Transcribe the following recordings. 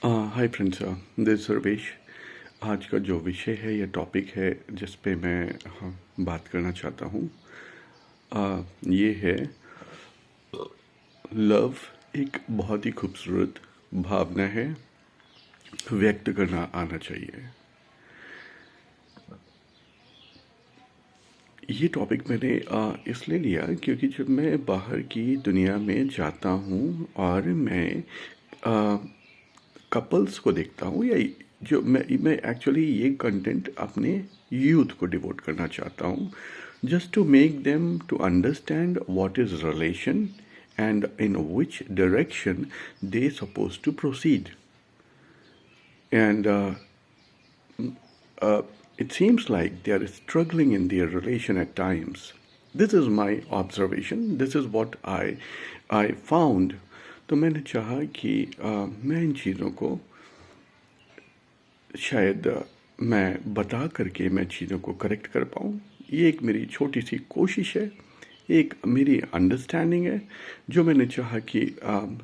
Hi friends, this Sarvesh. आज का जो विषय है या टॉपिक है जिस पे मैं बात करना चाहता हूँ, ये है लव। एक बहुत ही खूबसूरत भावना है, व्यक्त करना आना चाहिए। ये टॉपिक मैंने इसलिए लिया क्योंकि जब मैं बाहर की दुनिया में जाता हूँ और मैं कपल्स को देखता हूँ, या जो मैं एक्चुअली ये कंटेंट अपने यूथ को डिवोट करना चाहता हूँ, just to make them to understand what is relation and in which direction they suppose to proceed. And it seems like they are struggling in their relation at times. This is my observation. This is what I found. तो मैंने चाहा कि मैं इन चीज़ों को शायद मैं बता करके मैं चीज़ों को करेक्ट कर पाऊँ। ये एक मेरी छोटी सी कोशिश है, एक मेरी अंडरस्टैंडिंग है, जो मैंने चाहा कि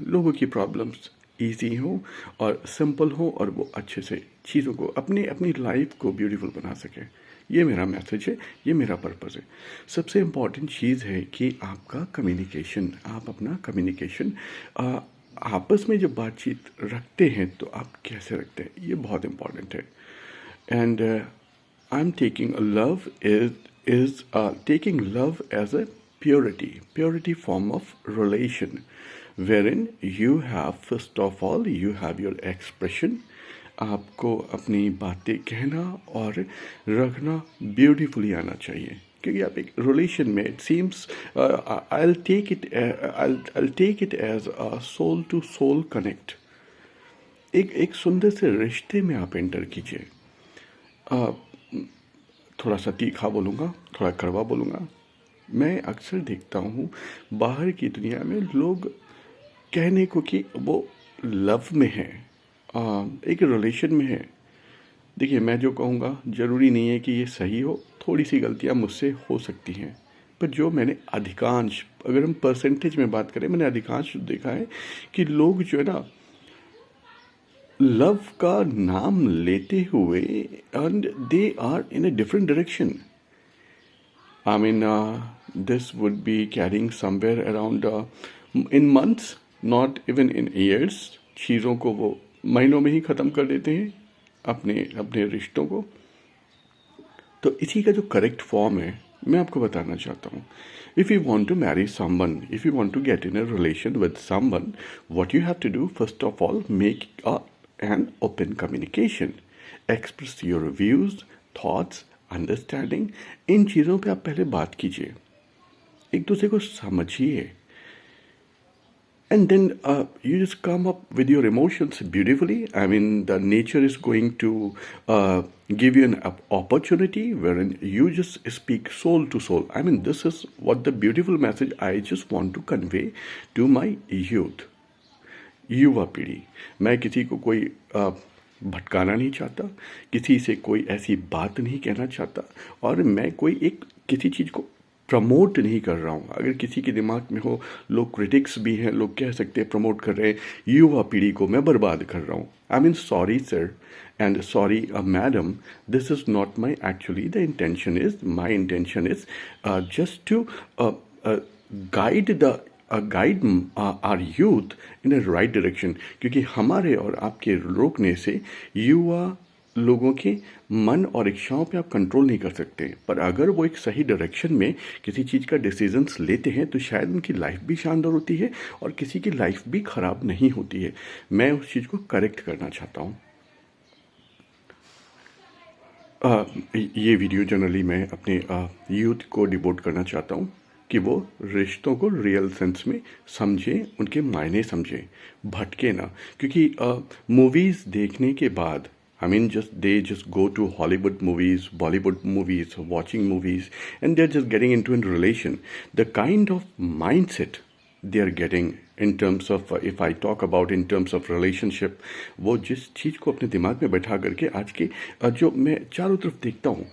लोगों की प्रॉब्लम्स इजी हो और सिंपल हो और वो अच्छे से चीज़ों को अपनी लाइफ को ब्यूटीफुल बना सके। ये मेरा मैसेज है, ये मेरा पर्पज़ है। सबसे इम्पॉर्टेंट चीज़ है कि आपका कम्युनिकेशन, आप अपना कम्युनिकेशन आपस में जब बातचीत रखते हैं तो आप कैसे रखते हैं, ये बहुत इम्पॉर्टेंट है। And I am taking love is taking love as a purity form of relation, wherein you have, first of all, you have your expression. आपको अपनी बातें कहना और रखना ब्यूटीफुली आना चाहिए, क्योंकि आप एक रिलेशन में, it seems, I'll take it as a soul to soul connect. एक सुंदर से रिश्ते में आप एंटर कीजिए। थोड़ा सा तीखा बोलूँगा, थोड़ा कड़वा बोलूँगा। मैं अक्सर देखता हूँ बाहर की दुनिया में लोग कहने को कि वो लव में है, एक रिलेशन में है। देखिए, मैं जो कहूँगा ज़रूरी नहीं है कि ये सही हो, थोड़ी सी गलतियाँ मुझसे हो सकती हैं, पर जो मैंने अधिकांश, अगर हम परसेंटेज में बात करें, मैंने अधिकांश देखा है कि लोग जो है ना, लव का नाम लेते हुए and they are in a different direction. I mean, this would be carrying somewhere around in months, not even in years. चीज़ों को वो महीनों में ही ख़त्म कर देते हैं, अपने अपने रिश्तों को। तो इसी का जो करेक्ट फॉर्म है, मैं आपको बताना चाहता हूँ। If you want to marry someone, if you want to get in a relation with someone, what you have to do, first of all, make an open communication. Express your views, thoughts, understanding. इन चीज़ों पे आप पहले बात कीजिए, एक दूसरे को समझिए, and then you just come up with your emotions beautifully. I mean, the nature is going to give you an opportunity wherein you just speak soul to soul. I mean, this is what the beautiful message I just want to convey to my youth. युवा पीढ़ी, मैं किसी को कोई भटकाना नहीं चाहता, किसी से कोई ऐसी बात नहीं कहना चाहता, और मैं कोई एक किसी चीज़ को प्रमोट नहीं कर रहा हूँ। अगर किसी के दिमाग में हो, लोग क्रिटिक्स भी हैं, लोग कह सकते हैं प्रमोट कर रहे हैं, युवा पीढ़ी को मैं बर्बाद कर रहा हूँ। I mean, sorry sir and sorry madam, this is not my actually the intention is, my intention is just to guide our youth in a right direction. क्योंकि हमारे और आपके रोकने से युवा लोगों के मन और इच्छाओं पे आप कंट्रोल नहीं कर सकते, पर अगर वो एक सही डायरेक्शन में किसी चीज़ का डिसीजंस लेते हैं तो शायद उनकी लाइफ भी शानदार होती है और किसी की लाइफ भी ख़राब नहीं होती है। मैं उस चीज़ को करेक्ट करना चाहता हूँ। ये वीडियो जनरली मैं अपने यूथ को डिवोट करना चाहता हूँ कि वो रिश्तों को रियल सेंस में समझें, उनके मायने समझें, भटके ना। क्योंकि मूवीज़ देखने के बाद, I mean, they just go to Hollywood movies, Bollywood movies, watching movies, and they're just getting into a relation. The kind of mindset they are getting in terms of, if I talk about in terms of relationship, वो जिस चीज़ को अपने दिमाग में बैठा करके आज के जो मैं चारों तरफ देखता हूँ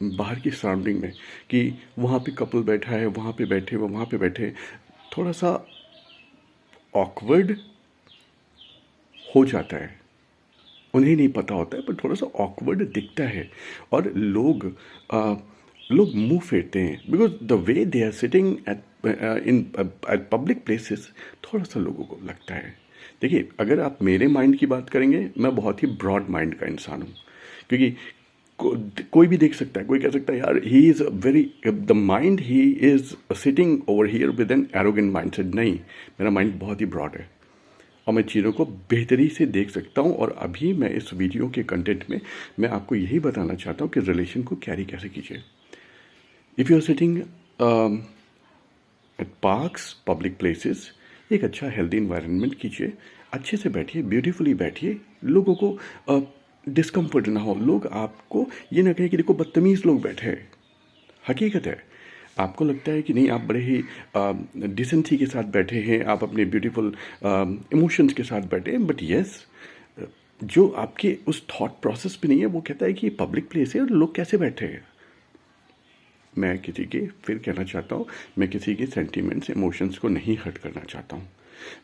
बाहर की सराउंडिंग में, कि वहाँ पे कपल बैठा है, वहाँ पे बैठे, वो वहाँ पे बैठे, थोड़ा सा ऑकवर्ड हो जाता है। उन्हें नहीं पता होता है, पर थोड़ा सा ऑकवर्ड दिखता है और लोग मुंह फेरते हैं, because the way they are sitting at public places, थोड़ा सा लोगों को लगता है। देखिए, अगर आप मेरे माइंड की बात करेंगे, मैं बहुत ही ब्रॉड माइंड का इंसान हूँ, क्योंकि कोई भी देख सकता है, कोई कह सकता है यार he is very, the mind he is sitting over here with an arrogant mind set. नहीं, मेरा माइंड बहुत ही ब्रॉड है और मैं चीज़ों को बेहतरी से देख सकता हूँ। और अभी मैं इस वीडियो के कंटेंट में मैं आपको यही बताना चाहता हूँ कि रिलेशन को कैरी कैसे कीजिए। If you are sitting at parks, public places, एक अच्छा हेल्दी इन्वायरमेंट कीजिए, अच्छे से बैठिए, ब्यूटीफुली बैठिए, लोगों को डिस्कम्फर्ट ना हो, लोग आपको ये ना कहें कि देखो बदतमीज़ लोग बैठे हैं। हकीकत है, आपको लगता है कि नहीं, आप बड़े ही डिसेंसी के साथ बैठे हैं, आप अपने ब्यूटीफुल इमोशंस के साथ बैठे हैं, बट यस, जो आपके उस थॉट प्रोसेस पे नहीं है, वो कहता है कि ये पब्लिक प्लेस है और लोग कैसे बैठे हैं। मैं किसी के, फिर कहना चाहता हूँ, मैं किसी के सेंटीमेंट्स, इमोशंस को नहीं हर्ट करना चाहता हूँ।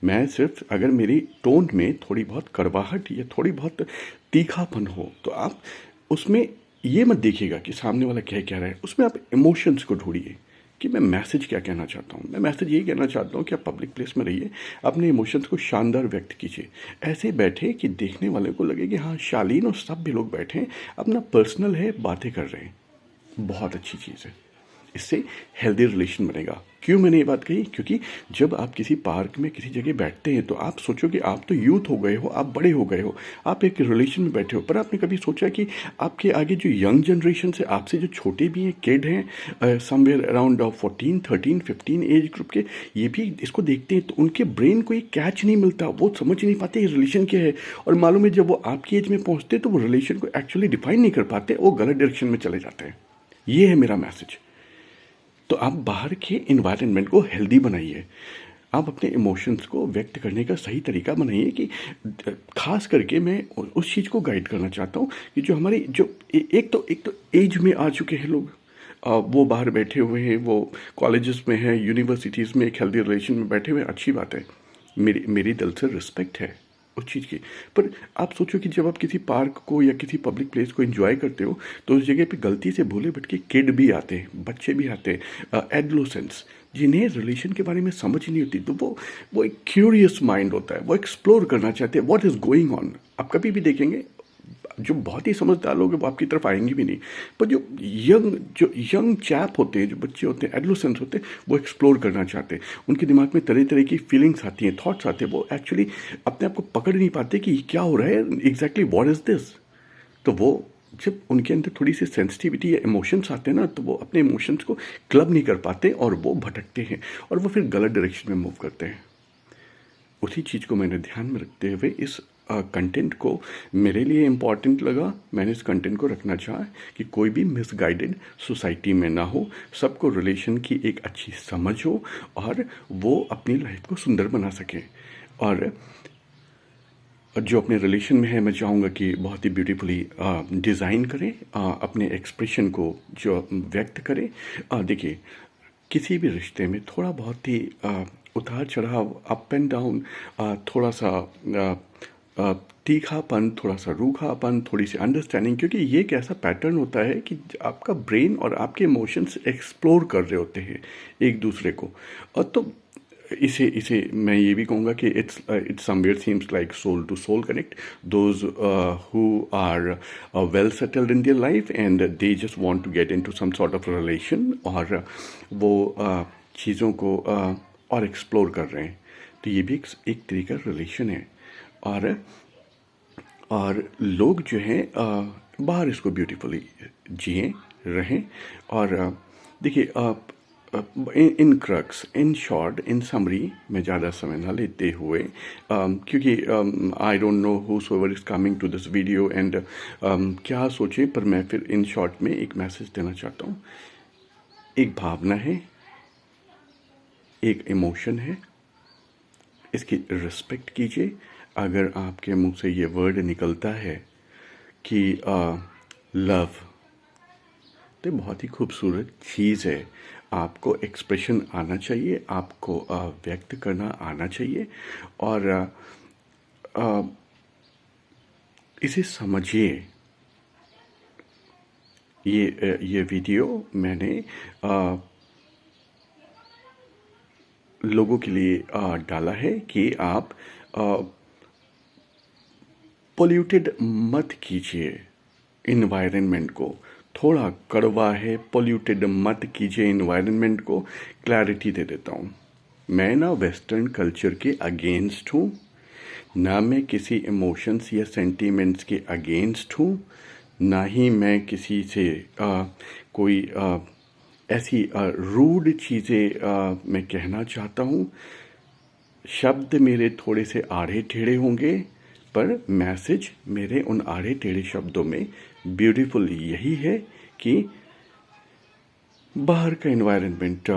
मैं सिर्फ, अगर मेरी टोन में थोड़ी बहुत कड़वाहट या थोड़ी बहुत तीखापन हो, तो आप उसमें ये मत देखिएगा कि सामने वाला क्या कह रहा है, उसमें आप इमोशंस को ढूंढिए कि मैं मैसेज क्या कहना चाहता हूँ। मैं मैसेज यही कहना चाहता हूँ कि आप पब्लिक प्लेस में रहिए, अपने इमोशंस को शानदार व्यक्त कीजिए, ऐसे बैठे कि देखने वाले को लगे कि हाँ, शालीन और सब भी लोग बैठे हैं, अपना पर्सनल है, बातें कर रहे हैं। बहुत अच्छी चीज़ है, इससे हेल्दी रिलेशन बनेगा। क्यों मैंने ये बात कही? क्योंकि जब आप किसी पार्क में किसी जगह बैठते हैं, तो आप सोचो कि आप तो यूथ हो गए हो, आप बड़े हो गए हो, आप एक रिलेशन में बैठे हो, पर आपने कभी सोचा कि आपके आगे जो यंग जनरेशन से, आपसे जो छोटे भी हैं, किड हैं, समवेयर अराउंड 14, 13, 15 एज ग्रुप के, ये भी इसको देखते हैं, तो उनके ब्रेन को ये कैच नहीं मिलता, वो समझ नहीं पाते ये रिलेशन क्या है। और मालूम है, जब वो आपकी एज में पहुँचते तो वो रिलेशन को एक्चुअली डिफाइन नहीं कर पाते, वो गलत डायरेक्शन में चले जाते हैं। ये है मेरा मैसेज। तो आप बाहर के इन्वायरमेंट को हेल्दी बनाइए, आप अपने इमोशंस को व्यक्त करने का सही तरीका बनाइए। कि खास करके मैं उस चीज़ को गाइड करना चाहता हूँ कि जो हमारी जो एक तो एज में आ चुके हैं लोग, वो बाहर बैठे हुए हैं, वो कॉलेजेस में हैं, यूनिवर्सिटीज़ में एक हेल्दी रिलेशन में बैठे हुए हैं, अच्छी बात है, मेरी दिल से रिस्पेक्ट है उस चीज़ की। पर आप सोचो कि जब आप किसी पार्क को या किसी पब्लिक प्लेस को एंजॉय करते हो, तो उस जगह पे गलती से भूले भटके किड भी आते हैं, बच्चे भी आते हैं, एडोलेसेंट्स, जिन्हें रिलेशन के बारे में समझ नहीं होती। तो वो एक क्यूरियस माइंड होता है, वो एक्सप्लोर करना चाहते हैं व्हाट इज़ गोइंग ऑन। आप कभी भी देखेंगे, जो बहुत ही समझदार लोग हैं वो आपकी तरफ आएंगे भी नहीं, पर जो यंग चैप होते हैं, जो बच्चे होते हैं, एडोलेसेंट्स होते हैं, वो एक्सप्लोर करना चाहते हैं। उनके दिमाग में तरह तरह की फीलिंग्स आती हैं, थॉट्स आते हैं, वो एक्चुअली अपने आप को पकड़ नहीं पाते कि क्या हो रहा है, एग्जैक्टली व्हाट इज़ दिस। तो वो, जब उनके अंदर थोड़ी सी सेंसिटिविटी या इमोशंस आते हैं ना, तो वो अपने इमोशंस को क्लब नहीं कर पाते और वो भटकते हैं और वो फिर गलत डायरेक्शन में मूव करते हैं। उसी चीज़ को मैंने ध्यान में रखते हुए इस कंटेंट को मेरे लिए इम्पॉर्टेंट लगा, मैंने इस कंटेंट को रखना चाहा कि कोई भी मिसगाइडेड सोसाइटी में ना हो, सबको रिलेशन की एक अच्छी समझ हो और वो अपनी लाइफ को सुंदर बना सकें। और जो अपने रिलेशन में है, मैं चाहूँगा कि बहुत ही ब्यूटीफुली डिज़ाइन करें, अपने एक्सप्रेशन को जो व्यक्त करें। देखिए, किसी भी रिश्ते में थोड़ा बहुत ही उतार चढ़ाव, अप एंड डाउन, थोड़ा सा तीखापन, थोड़ा सा रूखापन, थोड़ी सी अंडरस्टैंडिंग, क्योंकि ये एक ऐसा पैटर्न होता है कि आपका ब्रेन और आपके इमोशंस एक्सप्लोर कर रहे होते हैं एक दूसरे को। और तो इसे मैं ये भी कहूँगा कि it's somewhere seems like soul to soul connect, those who are well settled in their life and they just want to get into some sort of relation, और वो चीज़ों को और एक्सप्लोर कर रहे हैं। तो ये भी एक तरीका रिलेशन है। और लोग जो हैं बाहर इसको ब्यूटीफुली जिए रहें। और देखिए, in crux, in short, in summary, मैं ज़्यादा समय ना लेते हुए, क्योंकि I don't know whosoever is coming to this video and क्या सोचे, पर मैं फिर इन शॉर्ट में एक मैसेज देना चाहता हूँ। एक भावना है, एक इमोशन है, इसकी रिस्पेक्ट कीजिए। अगर आपके मुंह से ये वर्ड निकलता है कि लव, तो बहुत ही खूबसूरत चीज़ है। आपको एक्सप्रेशन आना चाहिए, आपको व्यक्त करना आना चाहिए। और इसे समझिए। ये वीडियो मैंने लोगों के लिए डाला है कि आप पोल्यूटेड मत कीजिए इन्वायरमेंट को। थोड़ा कड़वा है, पोल्यूटेड मत कीजिए इन्वायरमेंट को। क्लैरिटी दे देता हूँ, मैं ना वेस्टर्न कल्चर के अगेंस्ट हूँ, ना मैं किसी इमोशंस या सेंटीमेंट्स के अगेंस्ट हूँ, ना ही मैं किसी से कोई ऐसी रूड चीज़ें मैं कहना चाहता हूँ। शब्द मेरे थोड़े से आड़े टेढ़े होंगे, पर मैसेज मेरे उन आड़े टेढ़े शब्दों में ब्यूटीफुल यही है कि बाहर का एनवायरनमेंट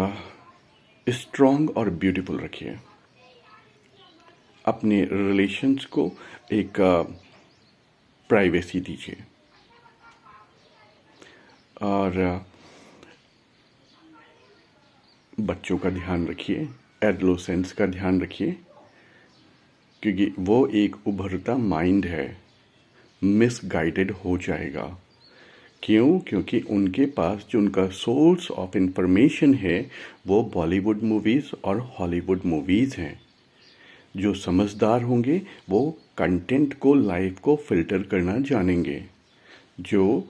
स्ट्रॉन्ग और ब्यूटीफुल रखिए। अपने रिलेशंस को एक प्राइवेसी दीजिए, और बच्चों का ध्यान रखिए, एडोलेसेंस का ध्यान रखिए, क्योंकि वो एक उभरता माइंड है, मिसगाइडेड हो जाएगा। क्यों? क्योंकि उनके पास जो उनका सोर्स ऑफ इंफॉर्मेशन है वो बॉलीवुड मूवीज़ और हॉलीवुड मूवीज़ हैं। जो समझदार होंगे वो कंटेंट को, लाइफ को फ़िल्टर करना जानेंगे। जो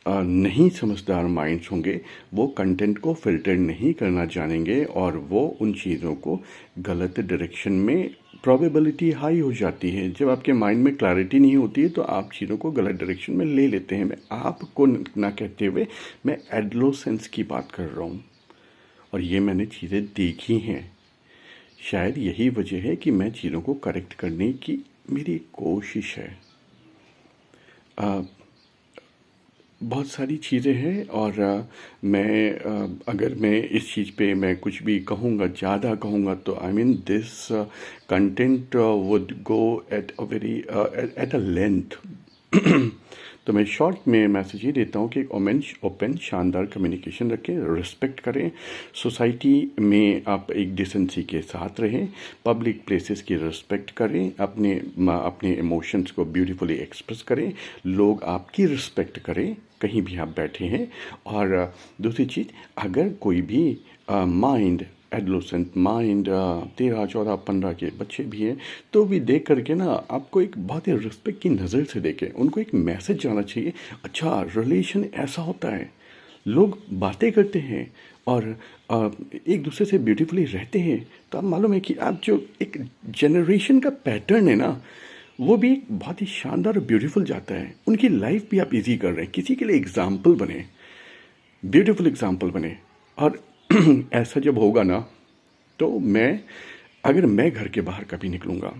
नहीं समझदार माइंड्स होंगे वो कंटेंट को फ़िल्टर नहीं करना जानेंगे, और वो उन चीज़ों को गलत डायरेक्शन में प्रोबेबिलिटी हाई हो जाती है। जब आपके माइंड में क्लैरिटी नहीं होती है तो आप चीज़ों को गलत डायरेक्शन में ले लेते हैं। मैं आपको ना कहते हुए मैं एडोलेसेंस की बात कर रहा हूँ, और ये मैंने चीज़ें देखी हैं। शायद यही वजह है कि मैं चीज़ों को करेक्ट करने की मेरी कोशिश है। बहुत सारी चीज़ें हैं, और अगर मैं इस चीज़ पे मैं कुछ भी कहूँगा, ज़्यादा कहूँगा, तो I mean this content would go at a very at a length. तो मैं शॉर्ट में मैसेज ही देता हूँ कि ओपन शानदार कम्युनिकेशन रखें, रिस्पेक्ट करें, सोसाइटी में आप एक डिसेंसी के साथ रहें, पब्लिक प्लेसेस की रिस्पेक्ट करें, अपने इमोशंस को ब्यूटीफुली एक्सप्रेस करें, लोग आपकी रिस्पेक्ट करें कहीं भी आप बैठे हैं। और दूसरी चीज़, अगर कोई भी माइंड, एडोलेसेंट माइंड, 13, 14, 15 के बच्चे भी हैं, तो भी देख करके ना आपको एक बहुत ही रिस्पेक्ट की नज़र से देखें। उनको एक मैसेज जाना चाहिए, अच्छा रिलेशन ऐसा होता है, लोग बातें करते हैं और एक दूसरे से ब्यूटीफुली रहते हैं। तो आप मालूम है कि आप जो एक जनरेशन का पैटर्न है ना, वो भी बहुत ही शानदार और ब्यूटीफुल जाता है। उनकी लाइफ भी आप इजी कर रहे हैं, किसी के लिए एग्जाम्पल बने, ब्यूटीफुल एग्जाम्पल बने। और ऐसा जब होगा ना, तो अगर मैं घर के बाहर कभी निकलूँगा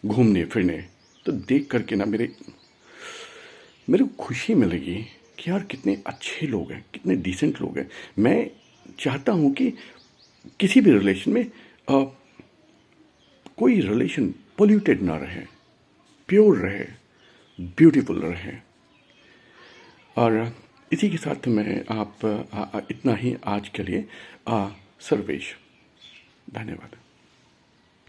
घूमने फिरने, तो देख करके ना मेरे को खुशी मिलेगी कि यार कितने अच्छे लोग हैं, कितने डिसेंट लोग हैं। मैं चाहता हूँ कि किसी भी रिलेशन में कोई रिलेशन पोल्यूटेड ना रहे, प्योर रहे, ब्यूटीफुल रहे। और इसी के साथ मैं इतना ही आज के लिए। सर्वेश, धन्यवाद।